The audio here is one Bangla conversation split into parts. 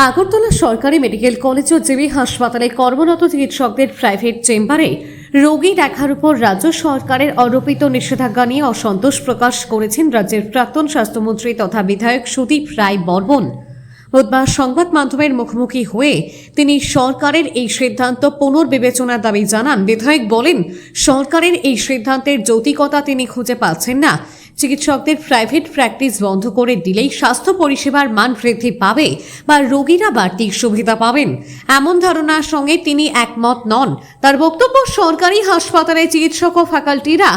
আগরতলা সরকারি মেডিকেল কলেজ ও জিবি হাসপাতালে কর্মরত চিকিৎসকদের প্রাইভেট চেম্বারে রোগী দেখার উপর রাজ্য সরকারের আরোপিত নিষেধাজ্ঞা নিয়ে অসন্তোষ প্রকাশ করেছেন রাজ্যের প্রাক্তন স্বাস্থ্যমন্ত্রী তথা বিধায়ক সুদীপ রায় বর্মন। বুধবার সংবাদ মাধ্যমের মুখোমুখি হয়ে তিনি সরকারের এই সিদ্ধান্ত পুনর্বিবেচনার দাবি জানান। বিধায়ক বলেন, সরকারের এই সিদ্ধান্তের যৌক্তিকতা তিনি খুঁজে পাচ্ছেন না। চিকিৎসকদের প্রাইভেট প্র্যাকটিস বন্ধ করে দিলেই স্বাস্থ্য পরিষেবার মান বৃদ্ধি পাবে বা রোগীরা বাড়তি সুবিধা পাবেন, এমন ধারণার সঙ্গে তিনি একমত নন। তার বক্তব্য, সরকারি হাসপাতালে চিকিৎসক ও ফ্যাকাল্টিরা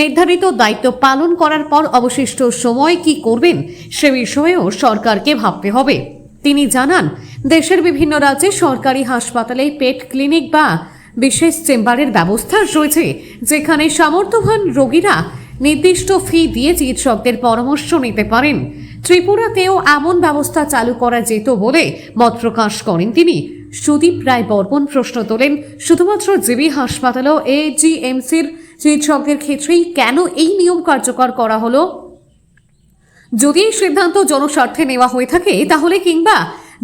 নির্ধারিত দায়িত্ব পালন করার পর অবশিষ্ট সময় কি করবেন সে বিষয়েও সরকারকে ভাবতে হবে। তিনি জানান, দেশের বিভিন্ন রাজ্যে সরকারি হাসপাতালে পেট ক্লিনিক বা বিশেষ চেম্বারের ব্যবস্থা রয়েছে, যেখানে সামর্থ্যবান রোগীরা নির্দিষ্ট ফি দিয়ে চিকিৎসকদের পরামর্শ নিতে পারেন। ত্রিপুরাতেও এমন ব্যবস্থা চালু করা যেত বলে মত প্রকাশ করেন তিনি। সুদীপ রায় বর্মন প্রশ্ন তোলেন, শুধুমাত্র জিবি হাসপাতাল ও এজিএমসির চিকিৎসকদের ক্ষেত্রেই কেন এই নিয়ম কার্যকর করা হলো? যদি এই সিদ্ধান্ত জনস্বার্থে নেওয়া হয়ে থাকে, তাহলে কিংবা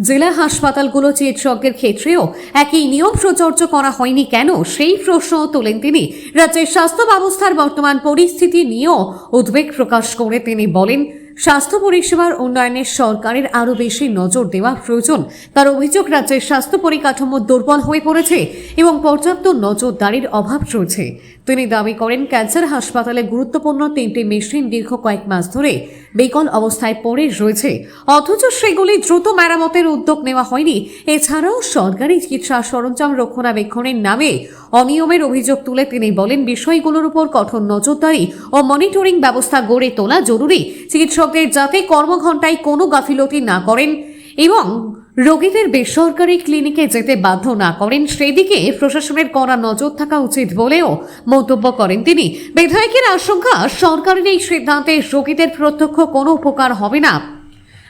জেলা হাসপাতালগুলো চিকিৎসকদের ক্ষেত্রেও একই নিয়ম প্রযোজ্য করা হয়নি কেন, সেই প্রশ্ন তোলেন তিনি। রাজ্যের স্বাস্থ্য ব্যবস্থার বর্তমান পরিস্থিতি নিয়েও উদ্বেগ প্রকাশ করে তিনি বলেন, স্বাস্থ্য পরিষেবার উন্নয়নে সরকারের আরও বেশি নজর দেওয়া প্রয়োজন। তার অভিযোগ, রাজ্যের স্বাস্থ্য পরিকাঠামো দুর্বল হয়ে পড়েছে এবং পর্যাপ্ত নজরদারির অভাব রয়েছে। তিনি দাবি করেন, ক্যান্সার হাসপাতালে গুরুত্বপূর্ণ 3টি মেশিন দীর্ঘ কয়েক মাস ধরে বিকল অবস্থায় পড়ে রয়েছে, অথচ সেগুলি দ্রুত মেরামতের উদ্যোগ নেওয়া হয়নি। এছাড়াও সরকারি চিকিৎসা সরঞ্জাম রক্ষণাবেক্ষণের নামে অনিয়মের অভিযোগ তুলে তিনি বলেন, বিষয়গুলোর উপর কঠোর নজরদারি ও মনিটরিং ব্যবস্থা গড়ে তোলা জরুরি। চিকিৎসকদের যাতে কর্মঘণ্টায় কোনো গাফিলতি না করেন এবং রোগীদের বেসরকারি ক্লিনিকে যেতে বাধ্য না করেন, সেদিকে প্রশাসনের কড়া নজর থাকা উচিত বলেও মন্তব্য করেন তিনি। বিধায়কের আশঙ্কা, সরকারের এই সিদ্ধান্তে রোগীদের প্রত্যক্ষ কোনো উপকার হবে না,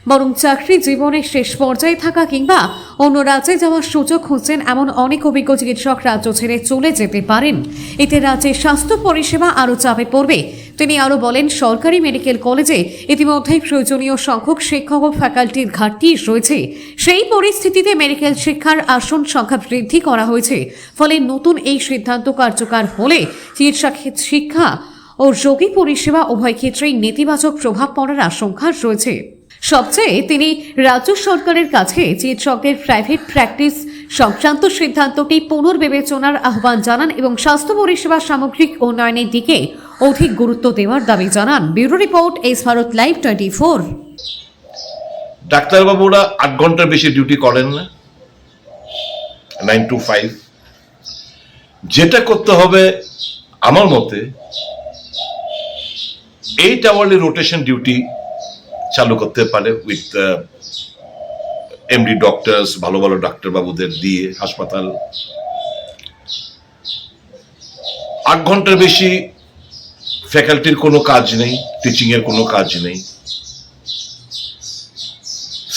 বরং চাকরি জীবনের শেষ পর্যায়ে থাকা কিংবা অন্য রাজ্যে যাওয়ার সুযোগ খুঁজছেন এমন অনেক অভিজ্ঞ চিকিৎসক রাজ্য ছেড়ে চলে যেতে পারেন। এতে রাজ্যের স্বাস্থ্য পরিষেবা আরও চাপে পড়বে। তিনি আরও বলেন, সরকারি মেডিকেল কলেজে ইতিমধ্যেই প্রয়োজনীয় সংখ্যক শিক্ষক ও ফ্যাকাল্টির ঘাটতি রয়েছে। সেই পরিস্থিতিতে মেডিকেল শিক্ষার আসন সংখ্যা বৃদ্ধি করা হয়েছে। ফলে নতুন এই সিদ্ধান্ত কার্যকর হলে চিকিৎসা শিক্ষা ও রোগী পরিষেবা উভয় ক্ষেত্রেই নেতিবাচক প্রভাব পড়ার আশঙ্কা রয়েছে। সবচেয়ে তিনি রাজ্য সরকারের কাছে চিকিৎসকদের প্রাইভেট প্র্যাকটিস সংক্রান্ত সিদ্ধান্তটি পুনর্বিবেচনার আহ্বান জানান এবং স্বাস্থ্য পরিষেবা সামগ্রিক উন্নয়নের দিকে অধিক গুরুত্ব দেওয়ার দাবি জানান। Bureau report, S Bharat live 24। ডাক্তারবাবুরা 8 ঘন্টার বেশি ডিউটি করেন না, 9 to 5। যেটা করতে হবে আমার মতে 8 আওয়ারলি রোটেশন ডিউটি চালু করতে পারে উইথ এমডি ডক্টরস, ভালো ভালো ডাক্তারবাবুদের দিয়ে হাসপাতাল। 8 ঘন্টার বেশি ফ্যাকাল্টির কোনো কাজ নেই, টিচিং এর কোনো কাজ নেই।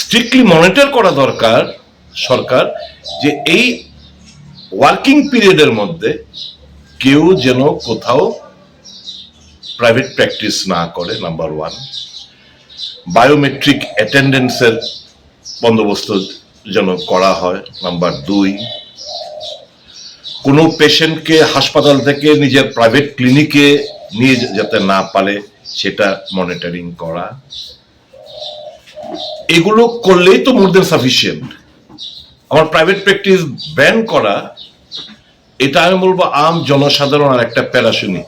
স্ট্রিক্টলি মনিটর করা দরকার সরকার, যে এই ওয়ার্কিং পিরিয়ডের মধ্যে কেউ যেন কোথাও প্রাইভেট প্র্যাকটিস না করে, নাম্বার 1। বায়োমেট্রিক অ্যাটেন্ডেন্সের বন্দোবস্ত যেন করা হয়, নাম্বার 2। কোনো পেশেন্টকে হাসপাতাল থেকে নিজের প্রাইভেট ক্লিনিকে নিয়ে যেতে না পারে সেটা মনিটরিং করা। এগুলো করলেই তো মোর দেন সাফিসিয়েন্ট। আমার প্রাইভেট প্র্যাকটিস ব্যান করা, এটা আমি বলবো আম জনসাধারণ আর একটা প্যারাশনি।